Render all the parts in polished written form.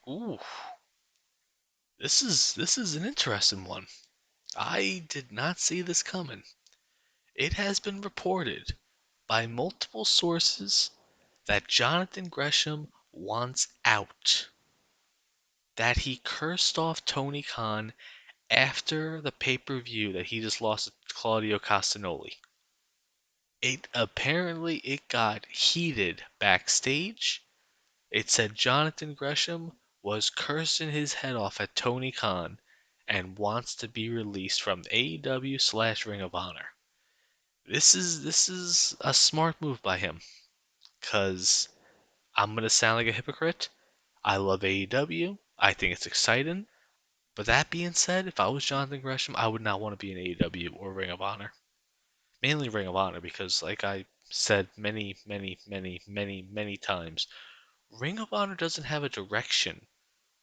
Ooh, this is an interesting one. I did not see this coming. It has been reported by multiple sources that Jonathan Gresham wants out. That he cursed off Tony Khan after the pay-per-view that he just lost to Claudio Castagnoli. It got heated backstage. It said Jonathan Gresham was cursing his head off at Tony Khan and wants to be released from AEW / Ring of Honor. This is a smart move by him, cause I'm gonna sound like a hypocrite. I love AEW. I think it's exciting. But that being said, if I was Jonathan Gresham, I would not want to be in AEW or Ring of Honor. Mainly Ring of Honor because, like I said many, many, many, many, many times, Ring of Honor doesn't have a direction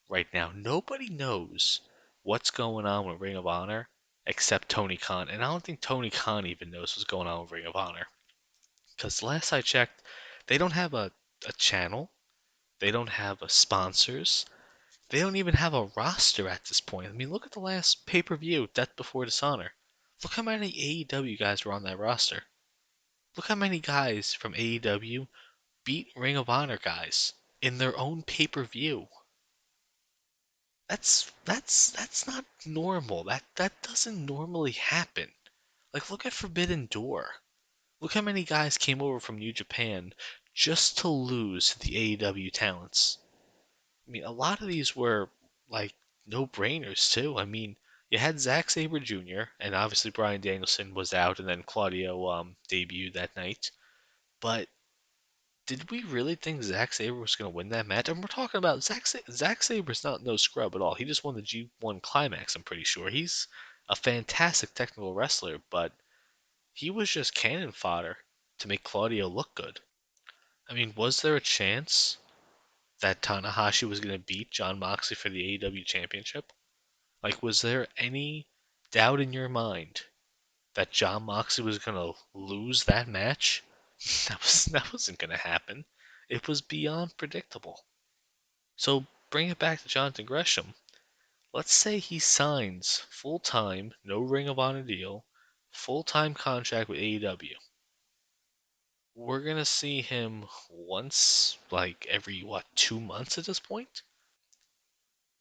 right now. Nobody knows what's going on with Ring of Honor except Tony Khan. And I don't think Tony Khan even knows what's going on with Ring of Honor. Because last I checked, they don't have a channel, they don't have a sponsors, they don't even have a roster at this point. I mean, look at the last pay per view, Death Before Dishonor. Look how many AEW guys were on that roster. Look how many guys from AEW beat Ring of Honor guys in their own pay per view. That's not normal. That doesn't normally happen. Like look at Forbidden Door. Look how many guys came over from New Japan just to lose to the AEW talents. I mean, a lot of these were like no-brainers too. I mean, you had Zack Sabre Jr. and obviously Bryan Danielson was out, and then Claudio debuted that night. But did we really think Zack Sabre was going to win that match? And we're talking about Zack Sabre's not no scrub at all. He just won the G1 Climax, I'm pretty sure. He's a fantastic technical wrestler, but he was just cannon fodder to make Claudio look good. I mean, was there a chance that Tanahashi was going to beat John Moxley for the AEW Championship? Like, was there any doubt in your mind that John Moxley was going to lose that match? That wasn't going to happen. It was beyond predictable. So bring it back to Jonathan Gresham. Let's say he signs full time, no Ring of Honor deal, full time contract with AEW. We're gonna see him once, like every what, 2 months at this point?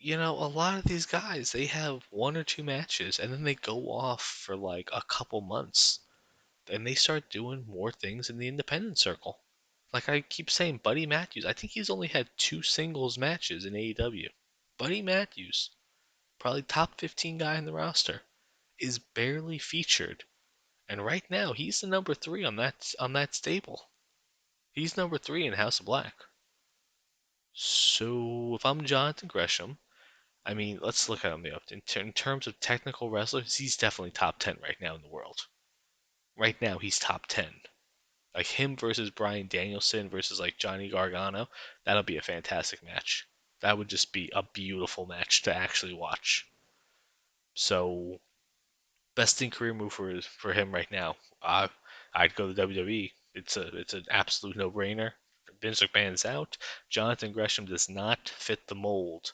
A lot of these guys, they have one or two matches and then they go off for like a couple months and they start doing more things in the independent circle. Like I keep saying, Buddy Matthews, I think he's only had two singles matches in AEW. Buddy Matthews, probably top 15 guy in the roster, is barely featured. And right now, he's the number three on that stable. He's number three in House of Black. So if I'm Jonathan Gresham, I mean, let's look at him up. In terms of technical wrestlers, he's definitely top 10 right now in the world. Right now, he's top 10. Like him versus Bryan Danielson versus like Johnny Gargano, that'll be a fantastic match. That would just be a beautiful match to actually watch. So, best in career move for him right now. I'd go to WWE. It's an absolute no brainer. Vince McMahon's out. Jonathan Gresham does not fit the mold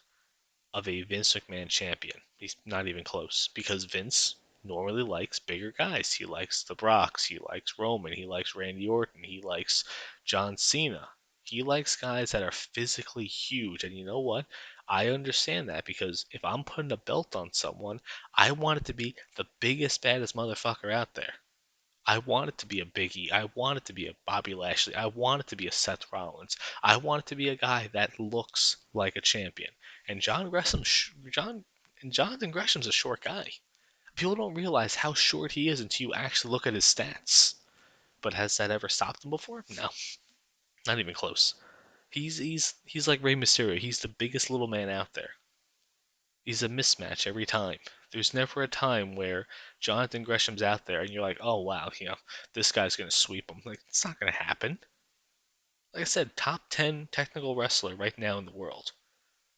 of a Vince McMahon champion. He's not even close because Vince normally likes bigger guys. He likes the Brocks, he likes Roman, he likes Randy Orton, he likes John Cena. He likes guys that are physically huge. And you know what? I understand that because if I'm putting a belt on someone, I want it to be the biggest, baddest motherfucker out there. I want it to be a Biggie. I want it to be a Bobby Lashley. I want it to be a Seth Rollins. I want it to be a guy that looks like a champion. And Jonathan Gresham's a short guy. People don't realize how short he is until you actually look at his stats. But has that ever stopped him before? No, not even close. He's like Rey Mysterio. He's the biggest little man out there. He's a mismatch every time. There's never a time where Jonathan Gresham's out there and you're like, oh wow, this guy's gonna sweep him. Like it's not gonna happen. Like I said, top 10 technical wrestler right now in the world.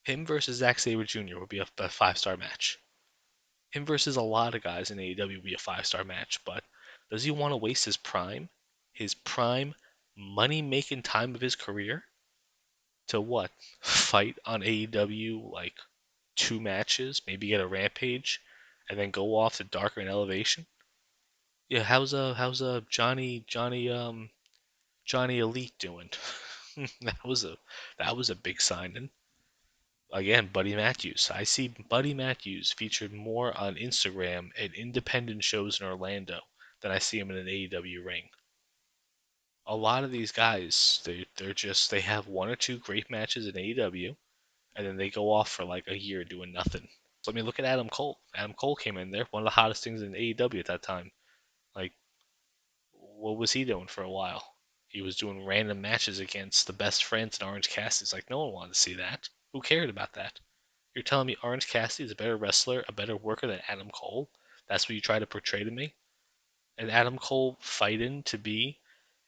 Him versus Zack Sabre Jr. would be a 5-star match. Him versus a lot of guys in AEW would be a 5-star match. But does he want to waste his prime money making time of his career to what? fight on AEW like 2 matches, maybe get a Rampage, and then go off to Darker and Elevation. Yeah, how's Johnny Elite doing? that was a that was a big signing. Again, Buddy Matthews. I see Buddy Matthews featured more on Instagram at independent shows in Orlando than I see him in an AEW ring. A lot of these guys, they have 1 or 2 great matches in AEW, and then they go off for like a year doing nothing. So I mean, look at Adam Cole. Adam Cole came in there, one of the hottest things in AEW at that time. Like, what was he doing for a while? He was doing random matches against the best friends in Orange Cassidy. It's like no one wanted to see that. Who cared about that? You're telling me Orange Cassidy is a better wrestler, a better worker than Adam Cole? That's what you try to portray to me? And Adam Cole fighting to be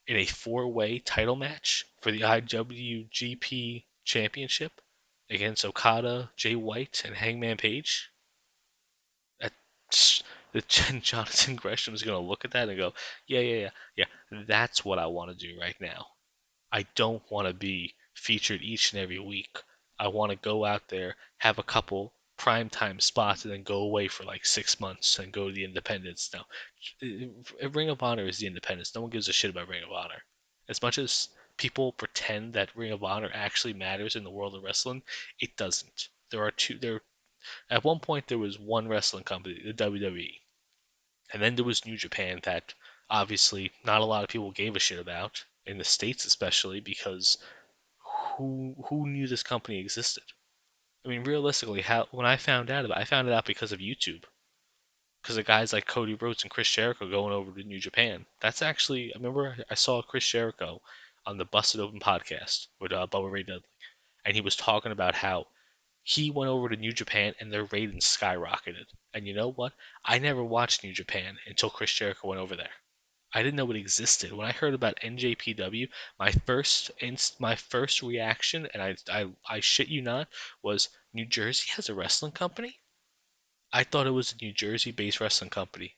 in a 4-way title match for the IWGP Championship against Okada, Jay White, and Hangman Page? That's, Jonathan Gresham is going to look at that and go, yeah, that's what I want to do right now. I don't want to be featured each and every week. I want to go out there, have a couple primetime spots, and then go away for like 6 months and go to the independents. Now, Ring of Honor is the independents. No one gives a shit about Ring of Honor. As much as people pretend that Ring of Honor actually matters in the world of wrestling, it doesn't. At one point there was one wrestling company, the WWE, and then there was New Japan that obviously not a lot of people gave a shit about in the states, especially because who knew this company existed? I mean, realistically, how when I found it out because of YouTube, because of guys like Cody Rhodes and Chris Jericho going over to New Japan. That's actually I remember I saw Chris Jericho on the Busted Open podcast with Bubba Ray Dudley, and he was talking about how he went over to New Japan and their ratings skyrocketed. And you know what? I never watched New Japan until Chris Jericho went over there. I didn't know it existed. When I heard about NJPW, my first reaction, and I shit you not, was New Jersey has a wrestling company. I thought it was a New Jersey-based wrestling company.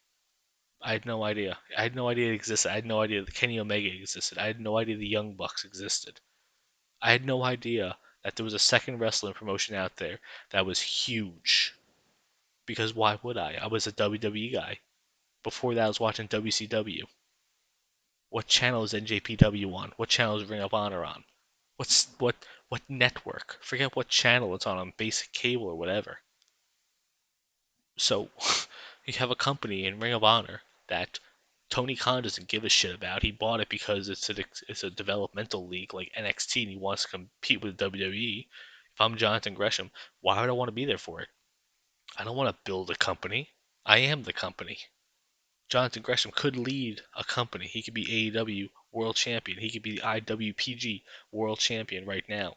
I had no idea. I had no idea it existed. I had no idea that Kenny Omega existed. I had no idea the Young Bucks existed. I had no idea that there was a second wrestling promotion out there that was huge. Because why would I? I was a WWE guy. Before that, I was watching WCW. What channel is NJPW on? What channel is Ring of Honor on? What network? Forget what channel it's on basic cable or whatever. So you have a company in Ring of Honor that Tony Khan doesn't give a shit about. He bought it because it's a developmental league like NXT and he wants to compete with WWE. If I'm Jonathan Gresham, why would I want to be there for it? I don't want to build a company. I am the company. Jonathan Gresham could lead a company. He could be AEW World Champion. He could be the IWPG World Champion right now.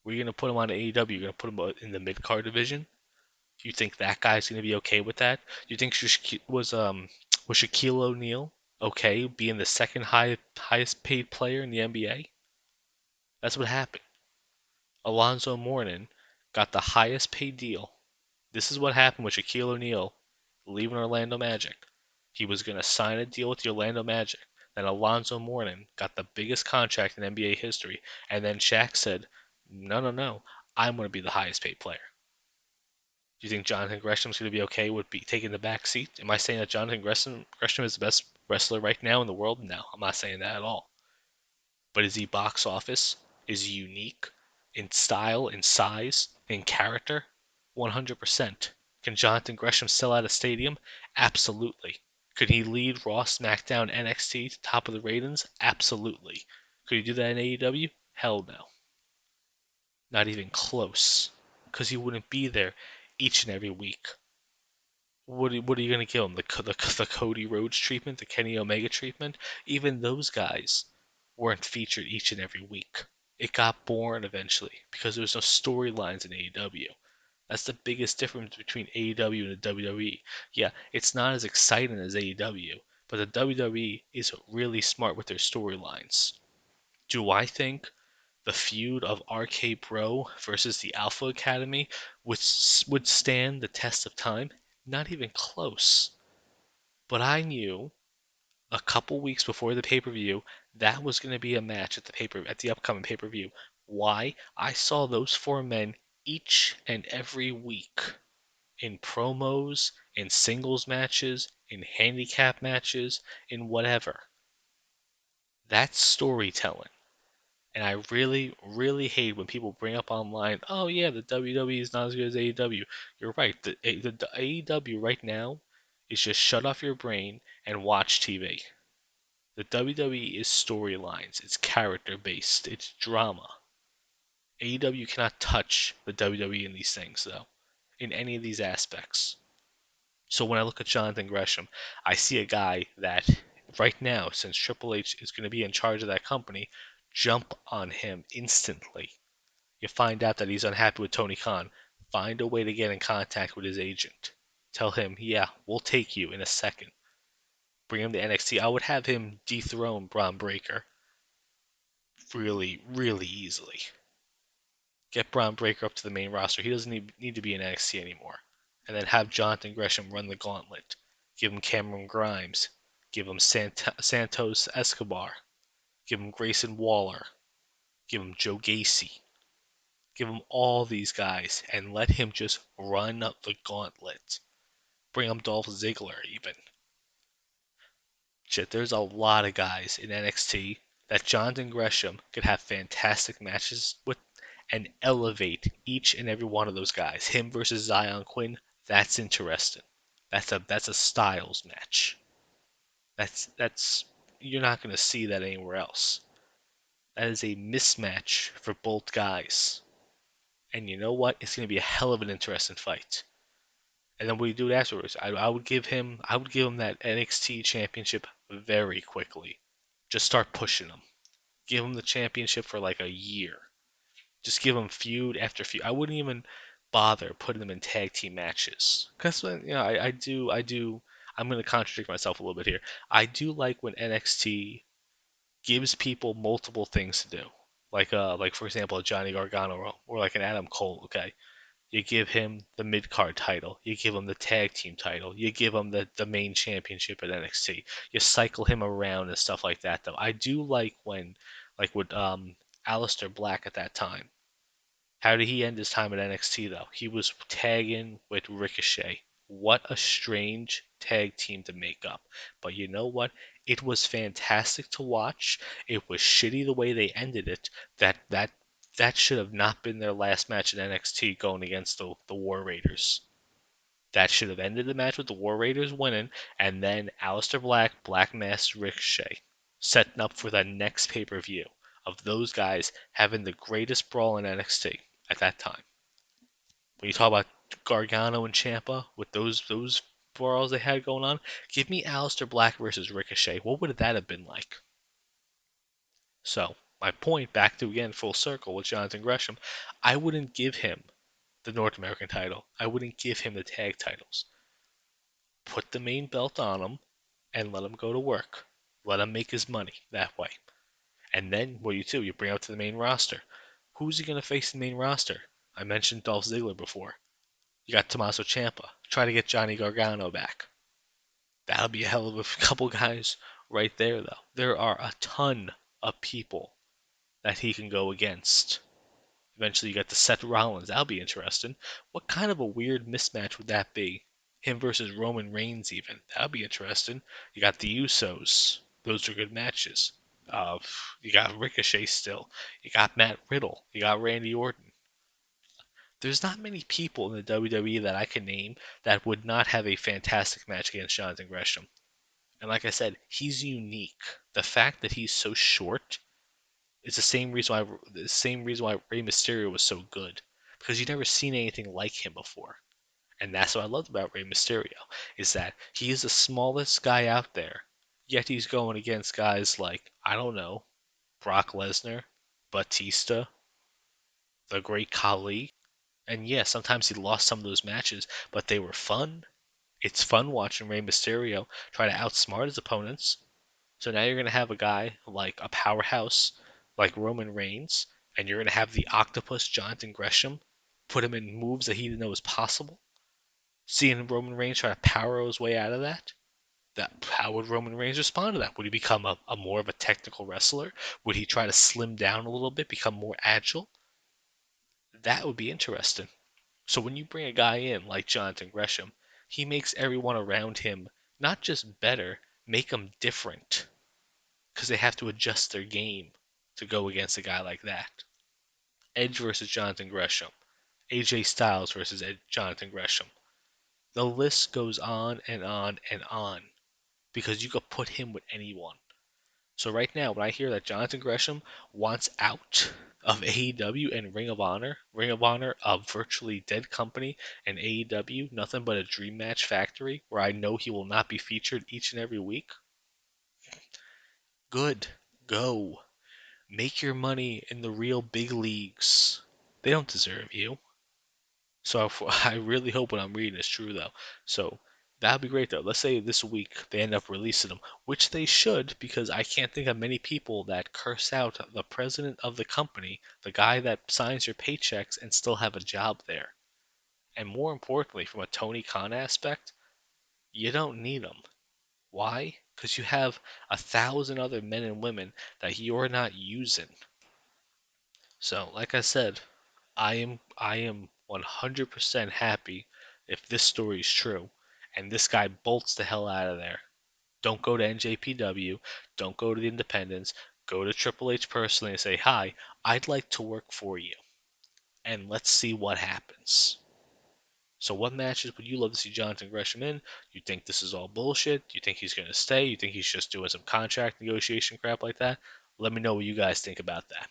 We're going to put him on AEW. You're going to put him in the mid card division. Do you think that guy's going to be okay with that? Do you think was Shaquille O'Neal okay being the second highest paid player in the NBA? That's what happened. Alonzo Mourning got the highest paid deal. This is what happened with Shaquille O'Neal leaving Orlando Magic. He was going to sign a deal with the Orlando Magic. Then Alonzo Mourning got the biggest contract in NBA history. And then Shaq said, no, no, no. I'm going to be the highest paid player. Do you think Jonathan Gresham's going to be okay with taking the back seat? Am I saying that Jonathan Gresham is the best wrestler right now in the world? No, I'm not saying that at all. But is he box office? Is he unique in style, in size, in character? 100%. Can Jonathan Gresham sell out a stadium? Absolutely. Could he lead Raw, SmackDown, NXT to top of the ratings? Absolutely. Could he do that in AEW? Hell no. Not even close. Because he wouldn't be there each and every week. What are you going to give him? The Cody Rhodes treatment? The Kenny Omega treatment? Even those guys weren't featured each and every week. It got boring eventually because there was no storylines in AEW. That's the biggest difference between AEW and the WWE. Yeah, it's not as exciting as AEW, but the WWE is really smart with their storylines. Do I think the feud of RK Bro versus the Alpha Academy would stand the test of time? Not even close. But I knew a couple weeks before the pay-per-view that was going to be a match at the upcoming pay-per-view. Why? I saw those four men each and every week in promos, in singles matches, in handicap matches, in whatever. That's storytelling. And I really, really hate when people bring up online, oh yeah, the WWE is not as good as AEW. You're right. The AEW right now is just shut off your brain and watch TV. The WWE is storylines. It's character based. It's drama. AEW cannot touch the WWE in these things though, in any of these aspects. So when I look at Jonathan Gresham, I see a guy that right now, since Triple H is going to be in charge of that company, jump on him instantly. You find out that he's unhappy with Tony Khan, find a way to get in contact with his agent. Tell him, yeah, we'll take you in a second. Bring him to NXT. I would have him dethrone Braun Breaker really, really easily. Get Braun Breaker up to the main roster. He doesn't need to be in NXT anymore. And then have Jonathan Gresham run the gauntlet. Give him Cameron Grimes. Give him Santos Escobar. Give him Grayson Waller. Give him Joe Gacy. Give him all these guys and let him just run up the gauntlet. Bring him Dolph Ziggler even. Shit, there's a lot of guys in NXT that Jonathan Gresham could have fantastic matches with and elevate each and every one of those guys. Him versus Zion Quinn, that's interesting. That's a Styles match. That's you're not gonna see that anywhere else. That is a mismatch for both guys. And you know what? It's gonna be a hell of an interesting fight. And then what do you do afterwards? I would give him that NXT championship very quickly. Just start pushing him. Give him the championship for like a year. Just give him feud after feud. I wouldn't even bother putting them in tag team matches because I do. I'm going to contradict myself a little bit here. I do like when NXT gives people multiple things to do, like for example a Johnny Gargano or like an Adam Cole. Okay, you give him the mid card title, you give him the tag team title, you give him the main championship at NXT. You cycle him around and stuff like that. Though I do like when, like with Aleister Black at that time. How did he end his time at NXT though? He was tagging with Ricochet. What a strange tag team to make up. But you know what? It was fantastic to watch. It was shitty the way they ended it. That should have not been their last match in NXT going against the War Raiders. That should have ended the match with the War Raiders winning, and then Aleister Black, Black Mass Ricochet, setting up for the next pay-per-view of those guys having the greatest brawl in NXT at that time. When you talk about Gargano and Ciampa with those brawls they had going on, give me Aleister Black versus Ricochet. What would that have been like? So my point, back to again full circle with Jonathan Gresham, I wouldn't give him the North American title. I wouldn't give him the tag titles. Put the main belt on him and let him go to work. Let him make his money that way. And then what do you do? You bring him to the main roster. Who's he going to face in the main roster? I mentioned Dolph Ziggler before. You got Tommaso Ciampa. Try to get Johnny Gargano back. That'll be a hell of a couple guys right there, though. There are a ton of people that he can go against. Eventually, you got the Seth Rollins. That'll be interesting. What kind of a weird mismatch would that be? Him versus Roman Reigns, even. That'll be interesting. You got the Usos. Those are good matches. Uh, you got Ricochet still. You got Matt Riddle. You got Randy Orton. There's not many people in the WWE that I can name that would not have a fantastic match against Jonathan Gresham. And like I said, he's unique. The fact that he's so short is the same reason why Rey Mysterio was so good, because you've never seen anything like him before. And that's what I loved about Rey Mysterio, is that he is the smallest guy out there, yet he's going against guys like, I don't know, Brock Lesnar, Batista, the Great Khali. And yeah, sometimes he lost some of those matches, but they were fun. It's fun watching Rey Mysterio try to outsmart his opponents. So now you're going to have a guy like a powerhouse like Roman Reigns, and you're going to have the octopus Jonathan Gresham put him in moves that he didn't know was possible. Seeing Roman Reigns try to power his way out of that. How would Roman Reigns respond to that? Would he become a more of a technical wrestler? Would he try to slim down a little bit, become more agile? That would be interesting. So when you bring a guy in like Jonathan Gresham, he makes everyone around him not just better, make them different because they have to adjust their game to go against a guy like that. Edge versus Jonathan Gresham, AJ Styles versus Jonathan Gresham. The list goes on and on and on because you could put him with anyone. So right now, when I hear that Jonathan Gresham wants out of AEW and Ring of Honor, a virtually dead company, and AEW, nothing but a dream match factory, where I know he will not be featured each and every week, good. Go. Make your money in the real big leagues. They don't deserve you. So I really hope what I'm reading is true, though. So that'd be great, though. Let's say this week they end up releasing them, which they should, because I can't think of many people that curse out the president of the company, the guy that signs your paychecks, and still have a job there. And more importantly, from a Tony Khan aspect, you don't need them. Why? Because you have 1,000 other men and women that you're not using. So, like I said, I am 100% happy if this story is true and this guy bolts the hell out of there. Don't go to NJPW, don't go to the independents, go to Triple H personally and say, "Hi, I'd like to work for you." And let's see what happens. So what matches would you love to see Jonathan Gresham in? You think this is all bullshit? You think he's going to stay? You think he's just doing some contract negotiation crap like that? Let me know what you guys think about that.